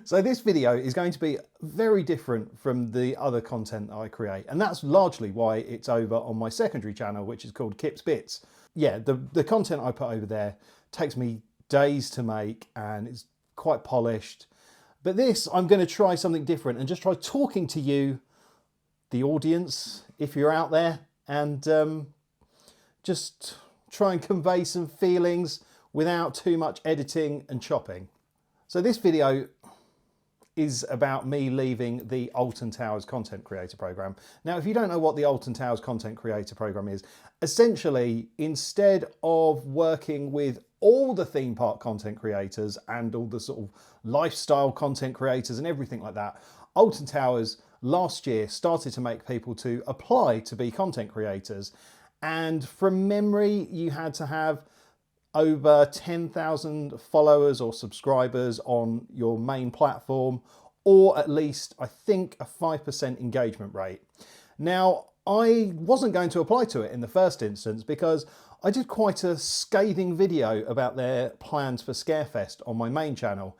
So this video is going to be very different from the other content that I create, and that's largely why it's over on my secondary channel, which is called Kip's Bits. Yeah, the content I put over there takes me days to make and it's quite polished. But this, I'm going to try something different and just try talking to you, the audience, if you're out there, and just try and convey some feelings without too much editing and chopping. So this video is about me leaving the Alton Towers Content Creator Program. Now, if you don't know what the Alton Towers Content Creator Program is, essentially, instead of working with all the theme park content creators and all the sort of lifestyle content creators and everything like that, Alton Towers last year started to make people to apply to be content creators. And from memory, you had to have over 10,000 followers or subscribers on your main platform, or at least, I think, a 5% engagement rate. Now, I wasn't going to apply to it in the first instance because I did quite a scathing video about their plans for Scarefest on my main channel.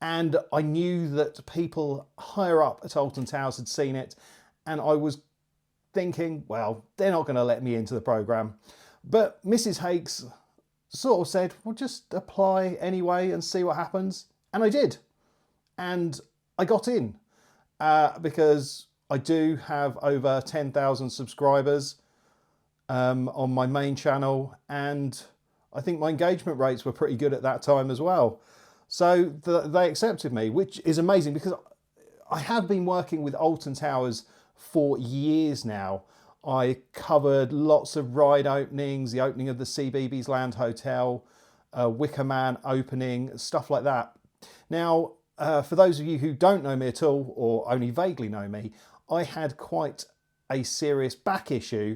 And I knew that people higher up at Alton Towers had seen it, and I was thinking, well, they're not going to let me into the program. But Mrs. Hakes sort of said, well, just apply anyway and see what happens. And I did. And I got in because I do have over 10,000 subscribers on my main channel. And I think my engagement rates were pretty good at that time as well. So they accepted me, which is amazing because I have been working with Alton Towers for years now. I covered lots of ride openings, the opening of the CBeebies Land Hotel, Wicker Man opening, stuff like that. Now, for those of you who don't know me at all or only vaguely know me, I had quite a serious back issue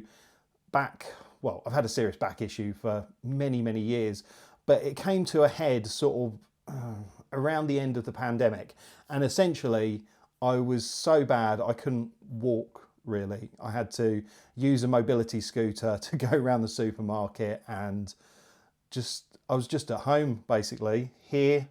well, I've had a serious back issue for many, many years, but it came to a head sort of around the end of the pandemic. And essentially, I was so bad I couldn't walk. Really, I had to use a mobility scooter to go around the supermarket, and I was just at home basically here,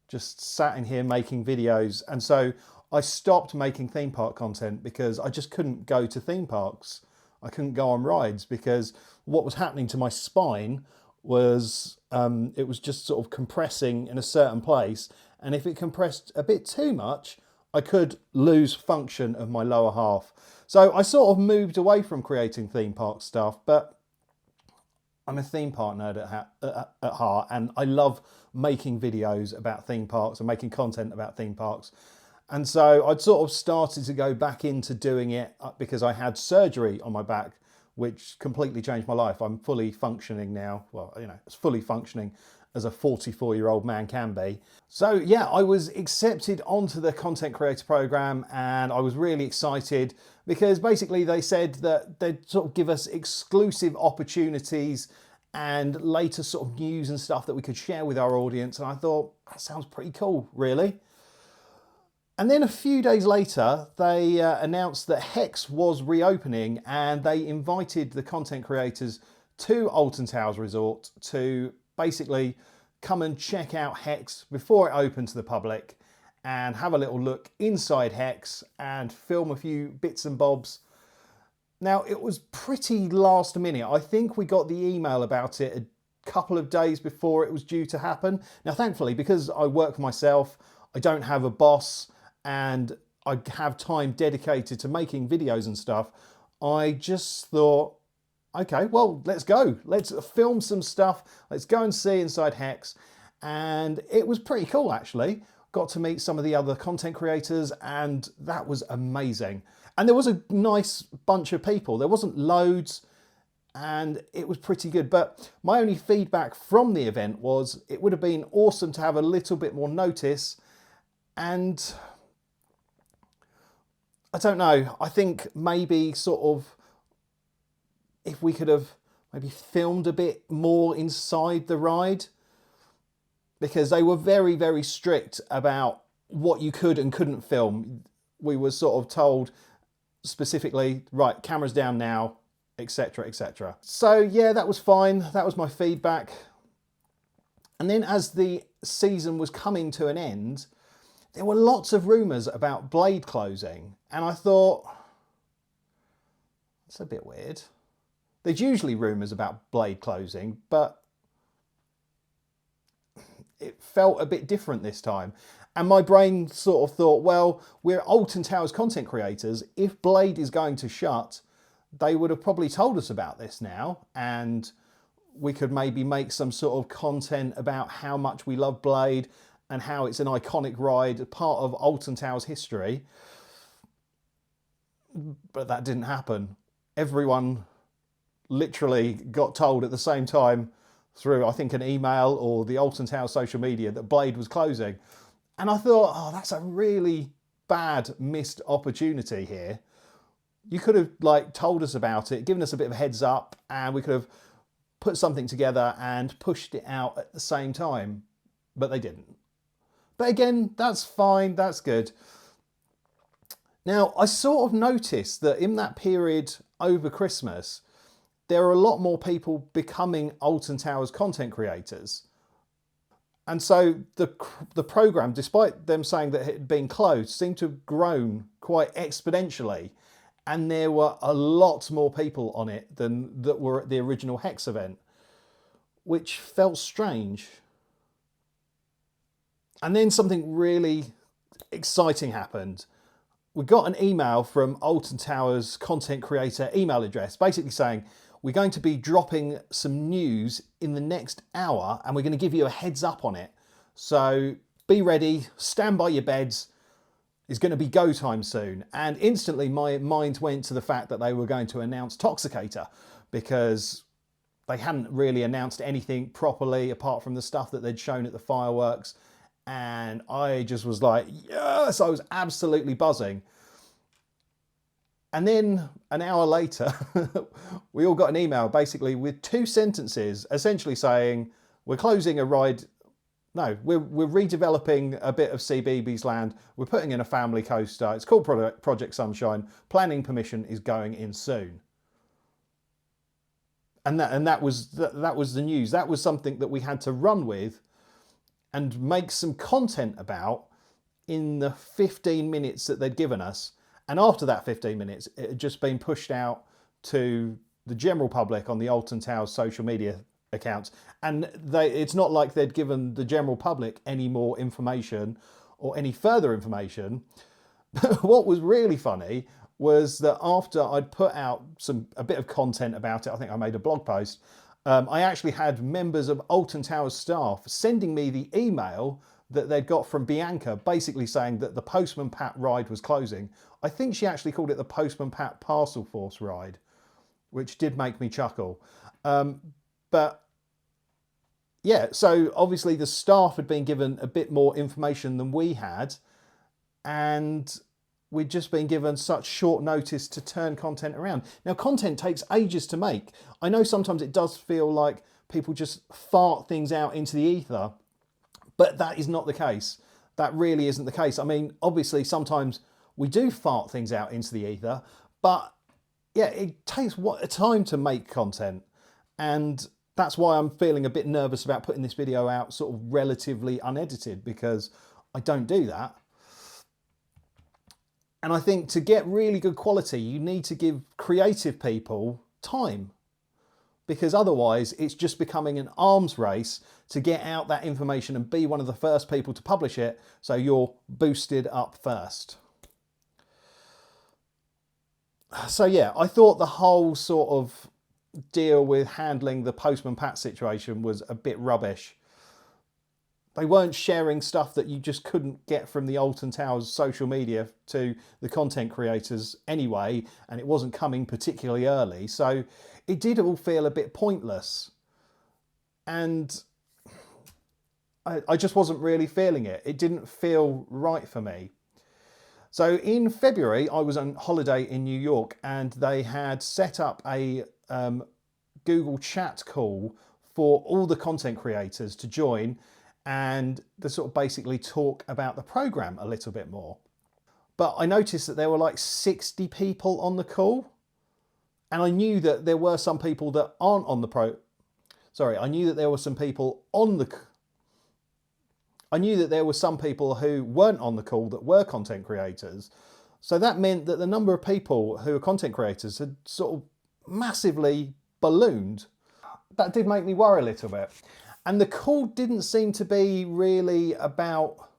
just sat in here making videos. And so I stopped making theme park content because I just couldn't go to theme parks. I couldn't go on rides because what was happening to my spine was it was just sort of compressing in a certain place, and if it compressed a bit too much, I could lose function of my lower half. So I sort of moved away from creating theme park stuff, but I'm a theme park nerd at heart, and I love making videos about theme parks and making content about theme parks. And so I'd sort of started to go back into doing it because I had surgery on my back, which completely changed my life. I'm fully functioning now. Well, you know, it's fully functioning as a 44-year-old man can be. So yeah, I was accepted onto the content creator program, and I was really excited because basically they said that they'd sort of give us exclusive opportunities and later sort of news and stuff that we could share with our audience. And I thought, that sounds pretty cool, really. And then a few days later, they announced that Hex was reopening, and they invited the content creators to Alton Towers Resort to basically come and check out Hex before it opened to the public and have a little look inside Hex and film a few bits and bobs. Now, it was pretty last minute. I think we got the email about it a couple of days before it was due to happen. Now, thankfully, because I work for myself, I don't have a boss, and I have time dedicated to making videos and stuff, I just thought, okay, well, let's go. Let's film some stuff. Let's go and see inside Hex. And it was pretty cool, actually. Got to meet some of the other content creators, and that was amazing. And there was a nice bunch of people. There wasn't loads, and it was pretty good. But my only feedback from the event was it would have been awesome to have a little bit more notice. And I don't know, I think maybe sort of if we could have maybe filmed a bit more inside the ride, because they were very, very strict about what you could and couldn't film. We were sort of told specifically, right, cameras down now, etc., etc. So yeah, that was fine. That was my feedback. And then as the season was coming to an end, there were lots of rumours about Blade closing, and I thought, that's a bit weird. There's usually rumours about Blade closing, but it felt a bit different this time. And my brain sort of thought, well, we're Alton Towers content creators. If Blade is going to shut, they would have probably told us about this now, and we could maybe make some sort of content about how much we love Blade and how it's an iconic ride, part of Alton Towers history. But that didn't happen. Everyone literally got told at the same time through, I think, an email or the Alton Towers social media that Blade was closing. And I thought, oh, that's a really bad missed opportunity here. You could have told us about it, given us a bit of a heads up, and we could have put something together and pushed it out at the same time, but they didn't. But again, that's fine, that's good. Now, I sort of noticed that in that period over Christmas, there are a lot more people becoming Alton Towers content creators. And so the programme, despite them saying that it had been closed, seemed to have grown quite exponentially. And there were a lot more people on it than that were at the original Hex event, which felt strange. And then something really exciting happened. We got an email from Alton Towers content creator email address, basically saying, we're going to be dropping some news in the next hour and we're going to give you a heads up on it. So be ready, stand by your beds. It's going to be go time soon. And instantly my mind went to the fact that they were going to announce Toxicator, because they hadn't really announced anything properly apart from the stuff that they'd shown at the fireworks. And I just was like, yes, I was absolutely buzzing. And then an hour later, we all got an email basically with 2 sentences essentially saying, we're closing a ride. No, we're redeveloping a bit of CBeebies land. We're putting in a family coaster. It's called Project Sunshine. Planning permission is going in soon. And that was the news. That was something that we had to run with and make some content about in the 15 minutes that they'd given us. And after that 15 minutes, it had just been pushed out to the general public on the Alton Towers social media accounts. And it's not like they'd given the general public any more information or any further information. What was really funny was that after I'd put out a bit of content about it, I think I made a blog post, I actually had members of Alton Towers staff sending me the email that they'd got from Bianca, basically saying that the Postman Pat ride was closing. I think she actually called it the Postman Pat Parcel Force ride, which did make me chuckle. But yeah, so obviously the staff had been given a bit more information than we had, and we'd just been given such short notice to turn content around. Now, content takes ages to make. I know sometimes it does feel like people just fart things out into the ether, but that is not the case. That really isn't the case. I mean, obviously sometimes we do fart things out into the ether, but yeah, it takes a time to make content. And that's why I'm feeling a bit nervous about putting this video out sort of relatively unedited, because I don't do that. And I think to get really good quality, you need to give creative people time, because otherwise it's just becoming an arms race to get out that information and be one of the first people to publish it, so you're boosted up first. So yeah, I thought the whole sort of deal with handling the Postman Pat situation was a bit rubbish. They weren't sharing stuff that you just couldn't get from the Alton Towers social media to the content creators anyway, and it wasn't coming particularly early, so it did all feel a bit pointless. And I just wasn't really feeling it. It didn't feel right for me. So in February, I was on holiday in New York, and they had set up a Google chat call for all the content creators to join, and to sort of basically talk about the program a little bit more. But I noticed that there were like 60 people on the call, and I knew that there were some people that aren't on the I knew that there were some people on the I knew that there were some people who weren't on the call that were content creators. So that meant that the number of people who are content creators had sort of massively ballooned. That did make me worry a little bit. And the call didn't seem to be really about,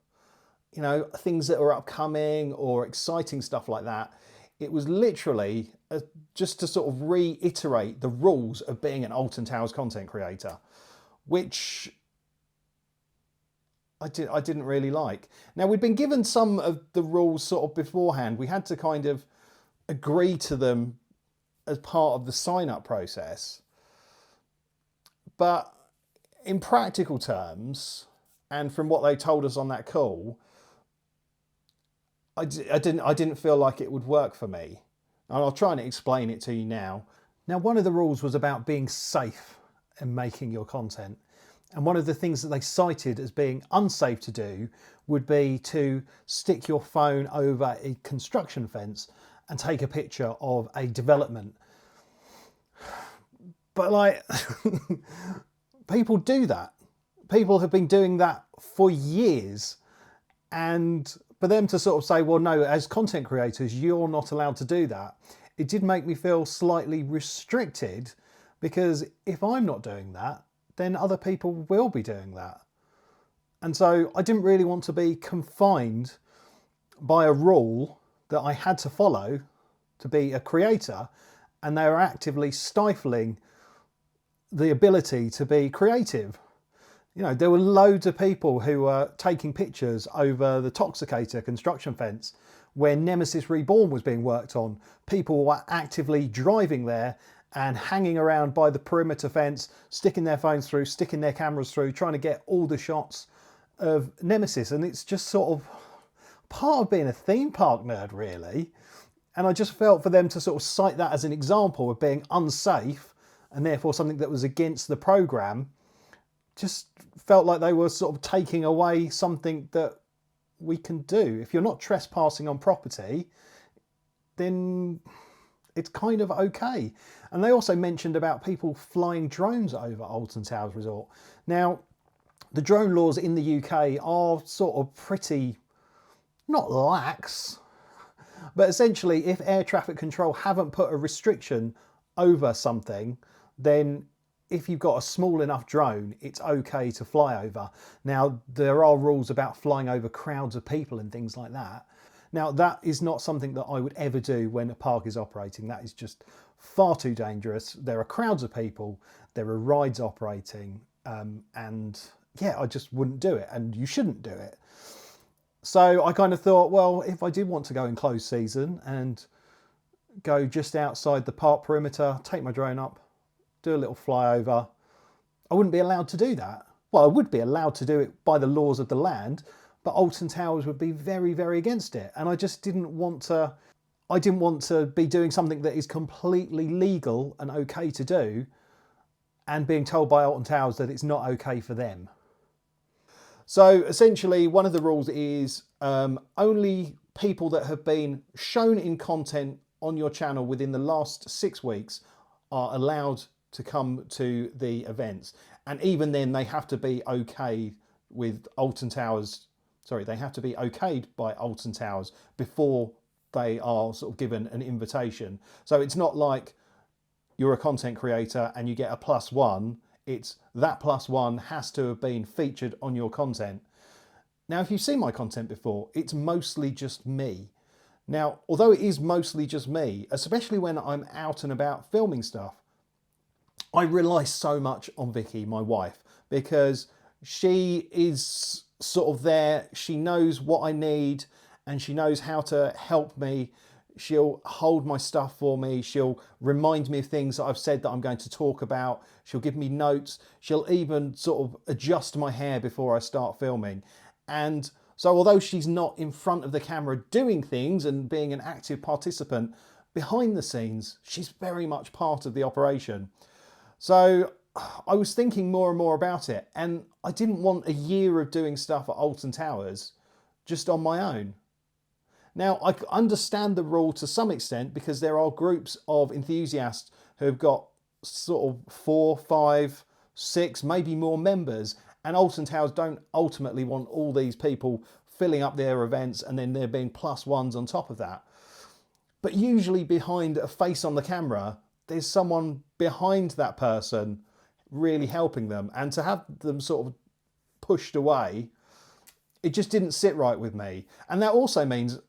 you know, things that are upcoming or exciting stuff like that. It was literally just to sort of reiterate the rules of being an Alton Towers content creator, which I didn't really like. Now, we'd been given some of the rules sort of beforehand. We had to kind of agree to them as part of the sign-up process. But in practical terms, and from what they told us on that call, I didn't feel like it would work for me. And I'll try and explain it to you now. Now, one of the rules was about being safe in making your content. And one of the things that they cited as being unsafe to do would be to stick your phone over a construction fence and take a picture of a development. But like, people do that. People have been doing that for years. And for them to sort of say, well, no, as content creators, you're not allowed to do that. It did make me feel slightly restricted, because if I'm not doing that, then other people will be doing that. And so I didn't really want to be confined by a rule that I had to follow to be a creator, and they were actively stifling the ability to be creative. You know, there were loads of people who were taking pictures over the Toxicator construction fence when Nemesis Reborn was being worked on. People were actively driving there and hanging around by the perimeter fence, sticking their phones through, sticking their cameras through, trying to get all the shots of Nemesis. And it's just sort of part of being a theme park nerd, really. And I just felt for them to sort of cite that as an example of being unsafe, and therefore something that was against the program, just felt like they were sort of taking away something that we can do. If you're not trespassing on property, then it's kind of okay. And they also mentioned about people flying drones over Alton Towers Resort. Now, the drone laws in the UK are sort of pretty, not lax, but essentially if air traffic control haven't put a restriction over something, then if you've got a small enough drone, it's okay to fly over. Now, there are rules about flying over crowds of people and things like that. Now, that is not something that I would ever do when a park is operating. That is just far too dangerous. There are crowds of people, there are rides operating, and yeah, I just wouldn't do it, and you shouldn't do it. So I kind of thought, well, if I did want to go in closed season and go just outside the park perimeter, take my drone up, do a little flyover, I wouldn't be allowed to do that. Well, I would be allowed to do it by the laws of the land, but Alton Towers would be very, very against it. And I just didn't want to, be doing something that is completely legal and okay to do, and being told by Alton Towers that it's not okay for them. So essentially, one of the rules is only people that have been shown in content on your channel within the last 6 weeks are allowed to come to the events. And even then, they have to be okay with Alton Towers. Sorry, they have to be okayed by Alton Towers before they are sort of given an invitation. So it's not like you're a content creator and you get a +1. It's that +1 has to have been featured on your content. Now, if you've seen my content before, it's mostly just me. Now, although it is mostly just me, especially when I'm out and about filming stuff, I rely so much on Vicky, my wife, because she is sort of there. She knows what I need and she knows how to help me. She'll hold my stuff for me. She'll remind me of things that I've said that I'm going to talk about. She'll give me notes. She'll even sort of adjust my hair before I start filming. And so although she's not in front of the camera doing things and being an active participant, behind the scenes, she's very much part of the operation. So I was thinking more and more about it, and I didn't want a year of doing stuff at Alton Towers just on my own. Now, I understand the rule to some extent because there are groups of enthusiasts who have got sort of 4, 5, 6, maybe more members, And Alton Towers don't ultimately want all these people filling up their events and then there being +1s on top of that. But usually behind a face on the camera, there's someone behind that person really helping them. And to have them sort of pushed away, it just didn't sit right with me. And that also means,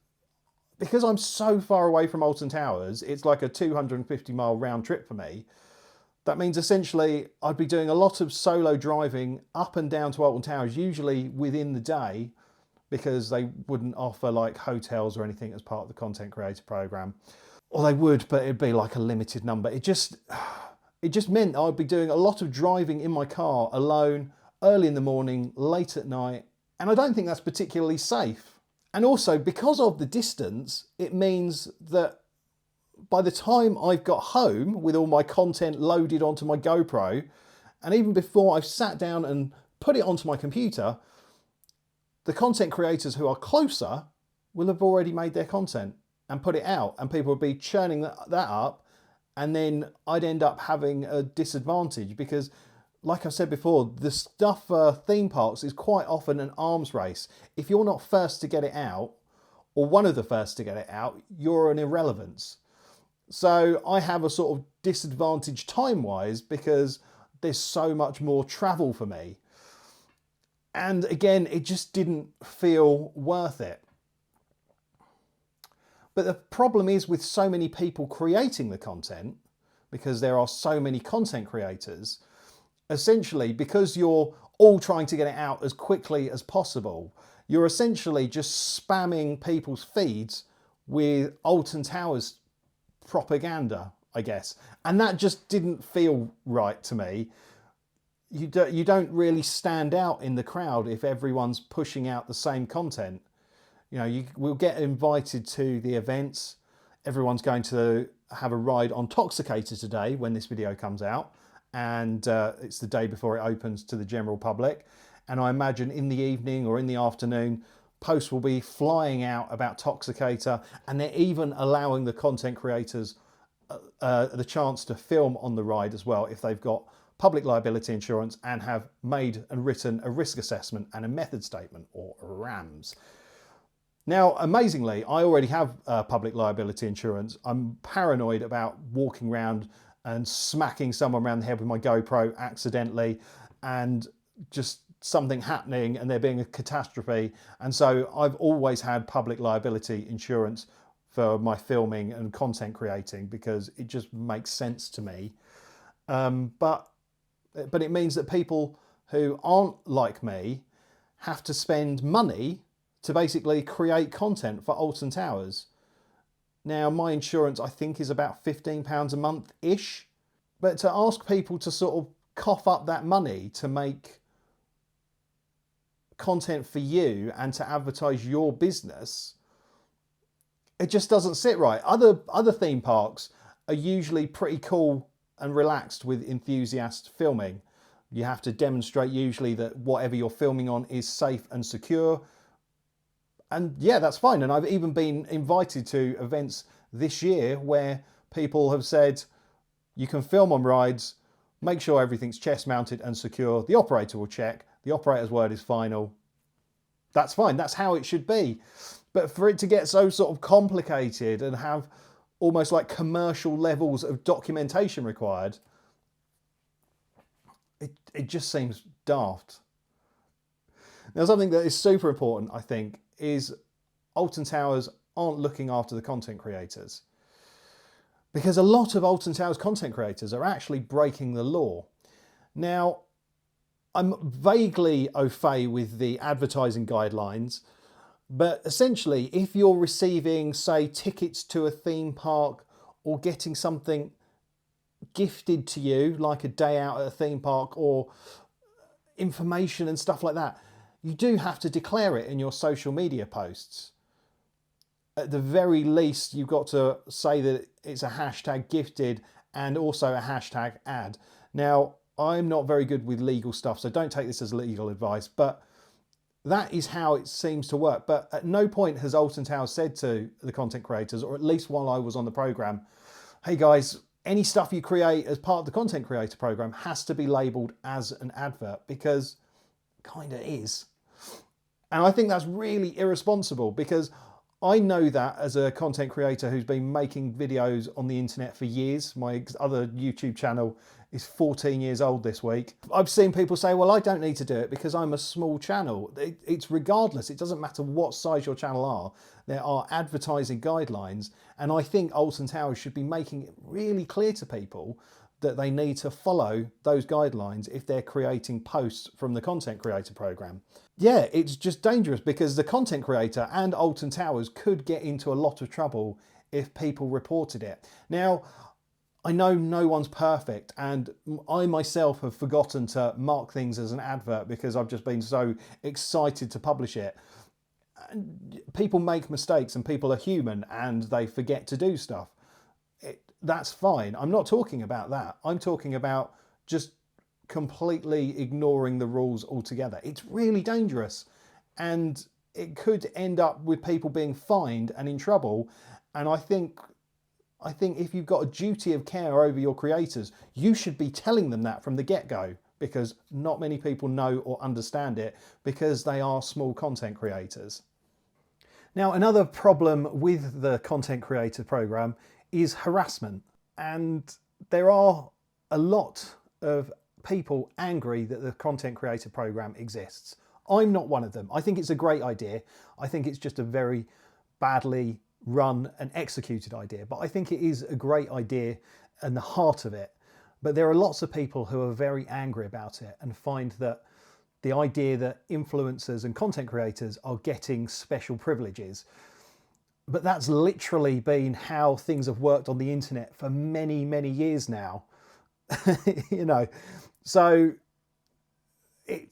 because I'm so far away from Alton Towers, it's like a 250-mile round trip for me. That means essentially I'd be doing a lot of solo driving up and down to Alton Towers, usually within the day, because they wouldn't offer like hotels or anything as part of the content creator program. Or they would, but it'd be like a limited number. It just meant I'd be doing a lot of driving in my car alone, early in the morning, late at night. And I don't think that's particularly safe. And also, because of the distance, it means that by the time I've got home with all my content loaded onto my GoPro, and even before I've sat down and put it onto my computer, the content creators who are closer will have already made their content and put it out, and people will be churning that up, and then I'd end up having a disadvantage because, like I said before, the stuff for theme parks is quite often an arms race. If you're not first to get it out, or one of the first to get it out, you're an irrelevance. So I have a sort of disadvantage time-wise because there's so much more travel for me. And again, it just didn't feel worth it. But the problem is with so many people creating the content, because there are so many content creators, essentially, because you're all trying to get it out as quickly as possible, you're essentially just spamming people's feeds with Alton Towers propaganda, I guess. And that just didn't feel right to me. You don't really stand out in the crowd if everyone's pushing out the same content. You know, we'll get invited to the events. Everyone's going to have a ride on Toxicator today when this video comes out. And it's the day before it opens to the general public. And I imagine in the evening or in the afternoon, posts will be flying out about Toxicator, and they're even allowing the content creators the chance to film on the ride as well if they've got public liability insurance and have made and written a risk assessment and a method statement, or RAMs. Now, amazingly, I already have public liability insurance. I'm paranoid about walking around and smacking someone around the head with my GoPro accidentally and just something happening and there being a catastrophe. And so I've always had public liability insurance for my filming and content creating because it just makes sense to me. But it means that people who aren't like me have to spend money to basically create content for Alton Towers. Now, my insurance, I think, is about £15 a month-ish. But to ask people to sort of cough up that money to make content for you and to advertise your business, it just doesn't sit right. Other theme parks are usually pretty cool and relaxed with enthusiast filming. You have to demonstrate usually that whatever you're filming on is safe and secure. And yeah, that's fine. And I've even been invited to events this year where people have said, you can film on rides, make sure everything's chest mounted and secure. The operator will check. The operator's word is final. That's fine. That's how it should be. But for it to get so sort of complicated and have almost like commercial levels of documentation required, it just seems daft. Now, something that is super important, I think, is Alton Towers aren't looking after the content creators. Because a lot of Alton Towers content creators are actually breaking the law. Now, I'm vaguely au fait with the advertising guidelines, but essentially, if you're receiving, say, tickets to a theme park or getting something gifted to you, like a day out at a theme park or information and stuff like that, you do have to declare it in your social media posts. At the very least, you've got to say that it's a hashtag gifted and also a hashtag ad. Now, I'm not very good with legal stuff, so don't take this as legal advice, but that is how it seems to work. But at no point has Alton Towers said to the content creators, or at least while I was on the program, hey guys, any stuff you create as part of the content creator program has to be labeled as an advert, because kind of is. And I think that's really irresponsible, because I know that as a content creator who's been making videos on the internet for years. My other YouTube channel is 14 years old this week. I've seen people say, well, I don't need to do it because I'm a small channel. It's regardless. It doesn't matter what size your channel are. There are advertising guidelines. And I think Alton Towers should be making it really clear to people that they need to follow those guidelines if they're creating posts from the content creator program. Yeah, it's just dangerous, because the content creator and Alton Towers could get into a lot of trouble if people reported it. Now, I know no one's perfect, and I myself have forgotten to mark things as an advert because I've just been so excited to publish it. People make mistakes, and people are human, and they forget to do stuff. That's fine. I'm not talking about that. I'm talking about just completely ignoring the rules altogether. It's really dangerous, and it could end up with people being fined and in trouble. And I think if you've got a duty of care over your creators, you should be telling them that from the get-go, because not many people know or understand it because they are small content creators. Now, another problem with the content creator program is harassment, and there are a lot of people angry that the content creator program exists. I'm not one of them. I think it's a great idea. I think it's just a very badly run and executed idea, but I think it is a great idea and the heart of it. But there are lots of people who are very angry about it and find that the idea that influencers and content creators are getting special privileges. But that's literally been how things have worked on the internet for many, many years now. You know, so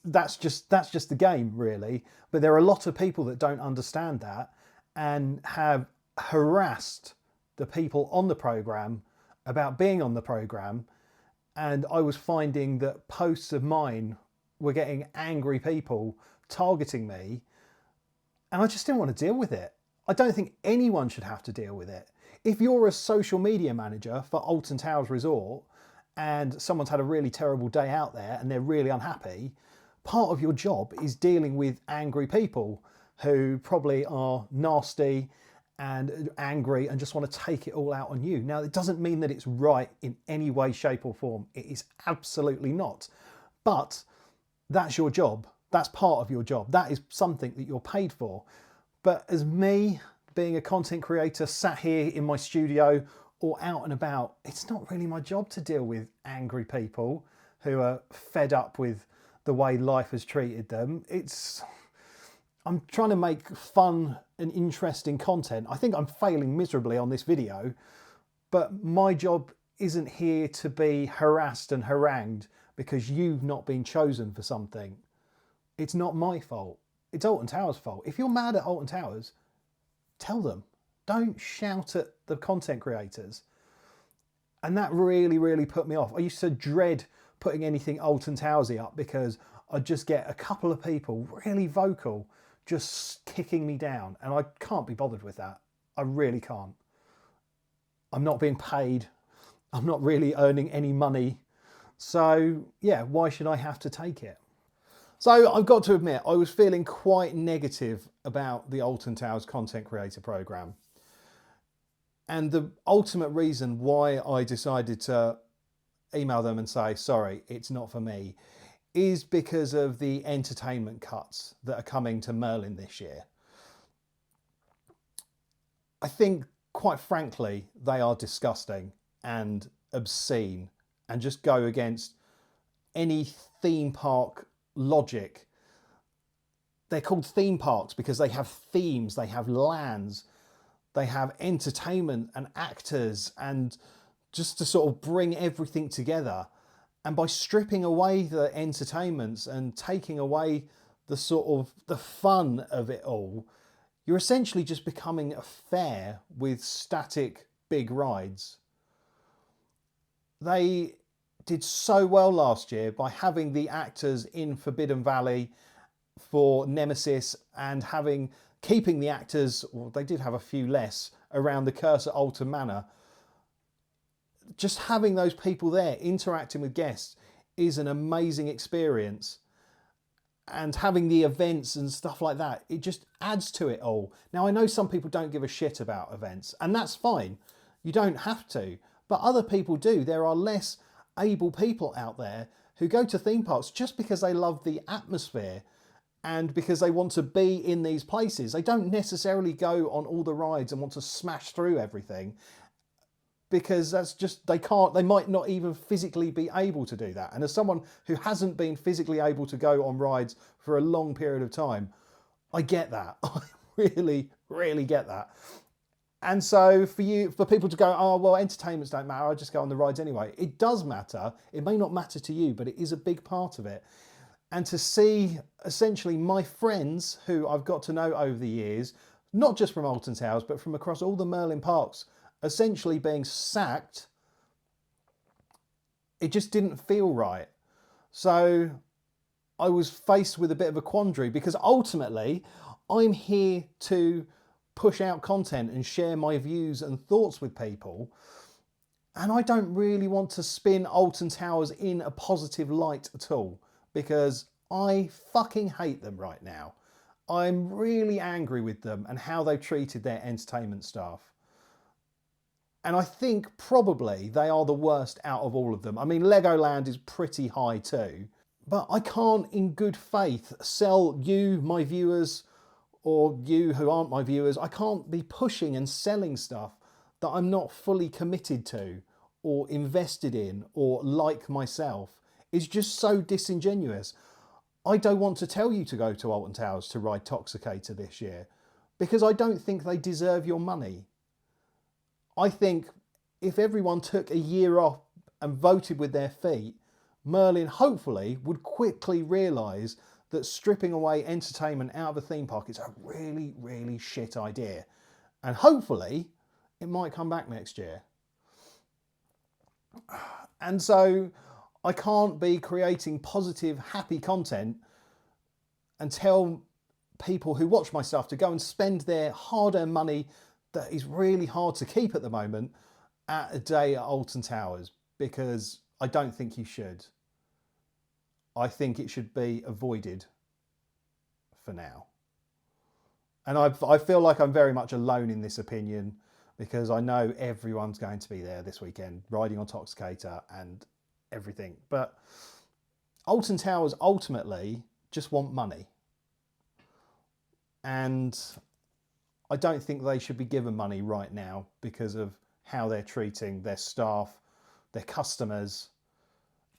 that's just the game, really. But there are a lot of people that don't understand that and have harassed the people on the program about being on the program. And I was finding that posts of mine were getting angry people targeting me, and I just didn't want to deal with it. I don't think anyone should have to deal with it. If you're a social media manager for Alton Towers Resort and someone's had a really terrible day out there and they're really unhappy, part of your job is dealing with angry people who probably are nasty and angry and just want to take it all out on you. Now, it doesn't mean that it's right in any way, shape or form. It is absolutely not. But that's your job. That's part of your job. That is something that you're paid for. But as me, being a content creator sat here in my studio or out and about, it's not really my job to deal with angry people who are fed up with the way life has treated them. I'm trying to make fun and interesting content. I think I'm failing miserably on this video, but my job isn't here to be harassed and harangued because you've not been chosen for something. It's not my fault. It's Alton Towers' fault. If you're mad at Alton Towers, tell them. Don't shout at the content creators. And that really, really put me off. I used to dread putting anything Alton Towersy up because I'd just get a couple of people really vocal just kicking me down. And I can't be bothered with that. I really can't. I'm not being paid. I'm not really earning any money. So yeah, why should I have to take it? So I've got to admit, I was feeling quite negative about the Alton Towers content creator program. And the ultimate reason why I decided to email them and say, sorry, it's not for me, is because of the entertainment cuts that are coming to Merlin this year. I think, quite frankly, they are disgusting and obscene and just go against any theme park logic. They're called theme parks because they have themes, they have lands, they have entertainment and actors, and just to sort of bring everything together. And by stripping away the entertainments and taking away the sort of the fun of it all, you're essentially just becoming a fair with static big rides. They did so well last year by having the actors in Forbidden Valley for Nemesis and keeping the actors, well, they did have a few less, around the Curse at Alton Manor. Just having those people there interacting with guests is an amazing experience. and having the events and stuff like that, it just adds to it all. Now, I know some people don't give a shit about events, and that's fine. You don't have to, but other people do. There are less able people out there who go to theme parks just because they love the atmosphere and because they want to be in these places. They don't necessarily go on all the rides and want to smash through everything, because that's just, they might not even physically be able to do that. And as someone who hasn't been physically able to go on rides for a long period of time, I get that. I really, really get that. And so for people to go, oh, well, entertainments don't matter, I just go on the rides anyway. It does matter. It may not matter to you, but it is a big part of it. And to see essentially my friends who I've got to know over the years, not just from Alton Towers, but from across all the Merlin parks, essentially being sacked, it just didn't feel right. So I was faced with a bit of a quandary, because ultimately I'm here to push out content and share my views and thoughts with people. And I don't really want to spin Alton Towers in a positive light at all, because I fucking hate them right now. I'm really angry with them and how they've treated their entertainment staff. And I think probably they are the worst out of all of them. I mean, Legoland is pretty high too, but I can't in good faith sell you, my viewers, or you who aren't my viewers, I can't be pushing and selling stuff that I'm not fully committed to or invested in or like myself. It's just so disingenuous. I don't want to tell you to go to Alton Towers to ride Toxicator this year, because I don't think they deserve your money. I think if everyone took a year off and voted with their feet, Merlin hopefully would quickly realise that stripping away entertainment out of a theme park is a really, really shit idea. And hopefully it might come back next year. And so I can't be creating positive, happy content and tell people who watch my stuff to go and spend their hard-earned money that is really hard to keep at the moment at a day at Alton Towers, because I don't think you should. I think it should be avoided for now. And I feel like I'm very much alone in this opinion, because I know everyone's going to be there this weekend riding on Toxicator and everything. But Alton Towers ultimately just want money. And I don't think they should be given money right now because of how they're treating their staff, their customers.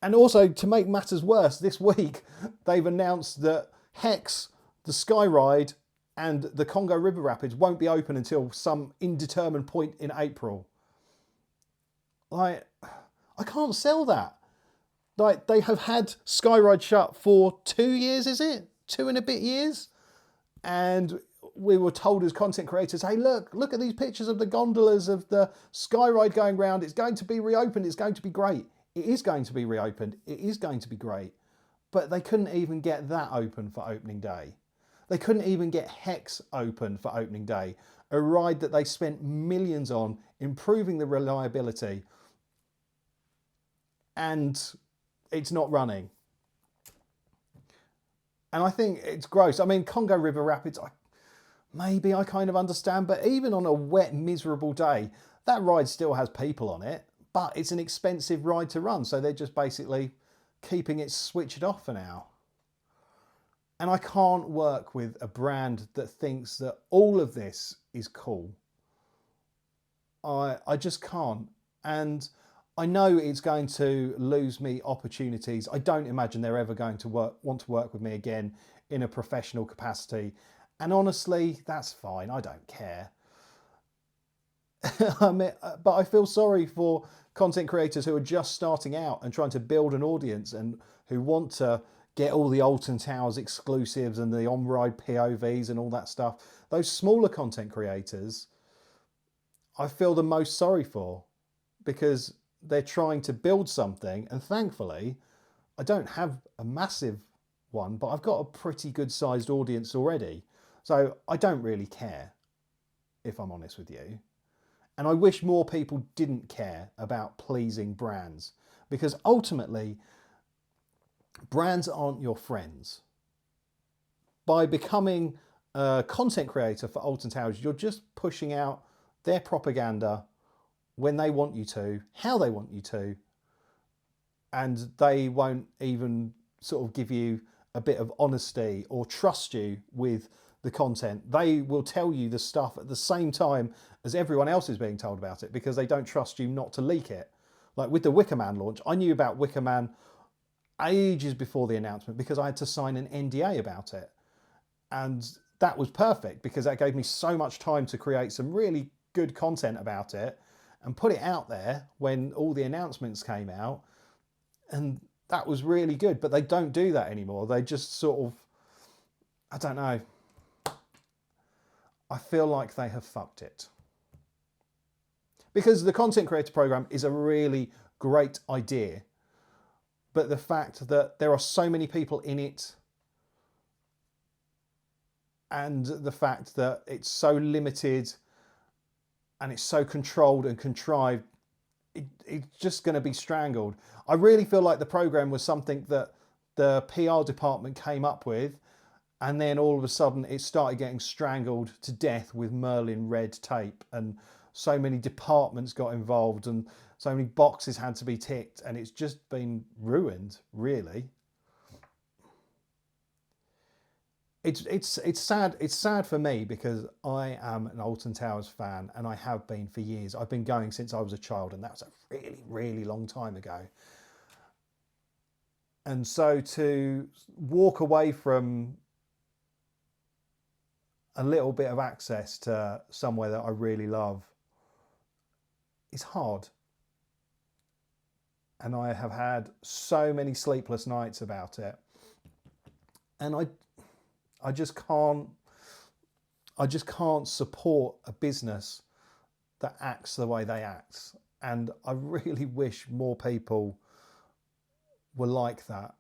And also, to make matters worse, this week they've announced that Hex, the Sky Ride, and the Congo River Rapids won't be open until some indeterminate point in April. Like, I can't sell that. Like, they have had Sky Ride shut for 2 years, is it? 2 and a bit years? And we were told as content creators, hey, look at these pictures of the gondolas of the Sky Ride going round. It's going to be reopened. It's going to be great. It is going to be reopened. It is going to be great. But they couldn't even get that open for opening day. They couldn't even get Hex open for opening day, a ride that they spent millions on improving the reliability, and it's not running. And I think it's gross. I mean, Congo River Rapids, maybe I kind of understand, but even on a wet, miserable day, that ride still has people on it, but it's an expensive ride to run, so they're just basically keeping it switched off for now. And I can't work with a brand that thinks that all of this is cool. I just can't. And I know it's going to lose me opportunities. I don't imagine they're ever going to want to work with me again in a professional capacity. And honestly, that's fine. I don't care. But I feel sorry for content creators who are just starting out and trying to build an audience and who want to get all the Alton Towers exclusives and the on-ride POVs and all that stuff. Those smaller content creators, I feel the most sorry for, because they're trying to build something, and thankfully I don't have a massive one, but I've got a pretty good sized audience already, so I don't really care, if I'm honest with you. And I wish more people didn't care about pleasing brands, because ultimately brands aren't your friends. by becoming a content creator for Alton Towers, you're just pushing out their propaganda when they want you to, how they want you to, and they won't even sort of give you a bit of honesty or trust you with the content. They will tell you the stuff at the same time as everyone else is being told about it because they don't trust you not to leak it. Like with the Wicker Man launch, I knew about Wicker Man ages before the announcement because I had to sign an NDA about it. And that was perfect because that gave me so much time to create some really good content about it and put it out there when all the announcements came out. And that was really good, but they don't do that anymore. They just sort of, I don't know. I feel like they have fucked it. Because the Content Creator Program is a really great idea. But the fact that there are so many people in it and the fact that it's so limited and it's so controlled and contrived, it's just going to be strangled. I really feel like the program was something that the PR department came up with, and then all of a sudden it started getting strangled to death with Merlin red tape, and so many departments got involved and so many boxes had to be ticked, and it's just been ruined, really. It's sad. It's sad for me because I am an Alton Towers fan, and I have been for years. I've been going since I was a child, and that was a really, really long time ago. And so to walk away from a little bit of access to somewhere that I really love is hard. And I have had so many sleepless nights about it. And I just can't support a business that acts the way they act. And I really wish more people were like that,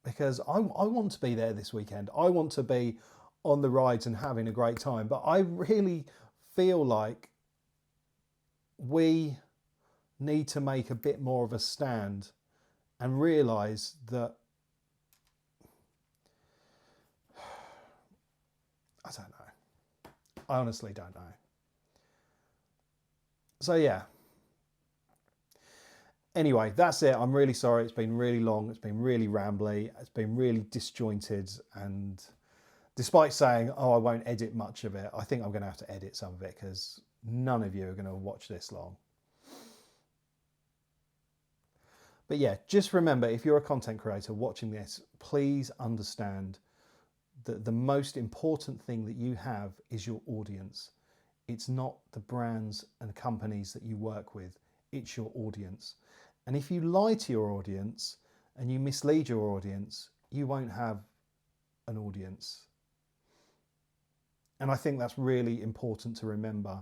because I want to be there this weekend. I want to be on the rides and having a great time. But I really feel like we need to make a bit more of a stand and realise that I don't know. I honestly don't know. So yeah. Anyway, that's it. I'm really sorry. It's been really long. It's been really rambly. It's been really disjointed. And despite saying, oh, I won't edit much of it, I think I'm going to have to edit some of it because none of you are going to watch this long. But yeah, just remember, if you're a content creator watching this, please understand that the most important thing that you have is your audience. It's not the brands and companies that you work with. It's your audience. And if you lie to your audience and you mislead your audience, you won't have an audience. And I think that's really important to remember.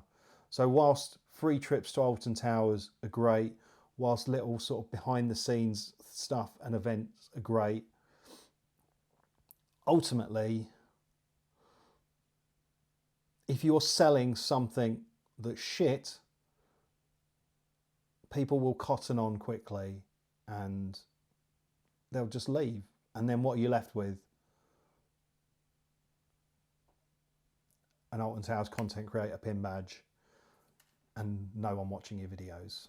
So whilst free trips to Alton Towers are great, whilst little sort of behind the scenes stuff and events are great, ultimately, if you're selling something that's shit, people will cotton on quickly and they'll just leave. And then what are you left with? An Alton Towers content creator pin badge and no one watching your videos.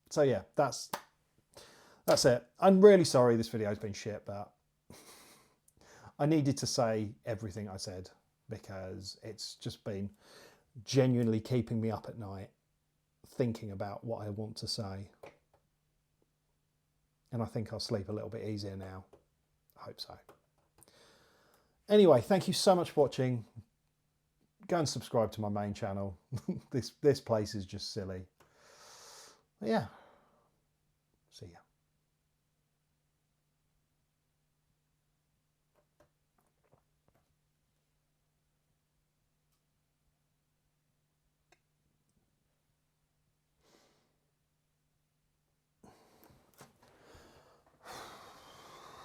So yeah, that's it. I'm really sorry this video has been shit, but I needed to say everything I said because it's just been genuinely keeping me up at night thinking about what I want to say. And I think I'll sleep a little bit easier now. I hope so. Anyway, thank you so much for watching. Go and subscribe to my main channel. This place is just silly. But yeah. See ya.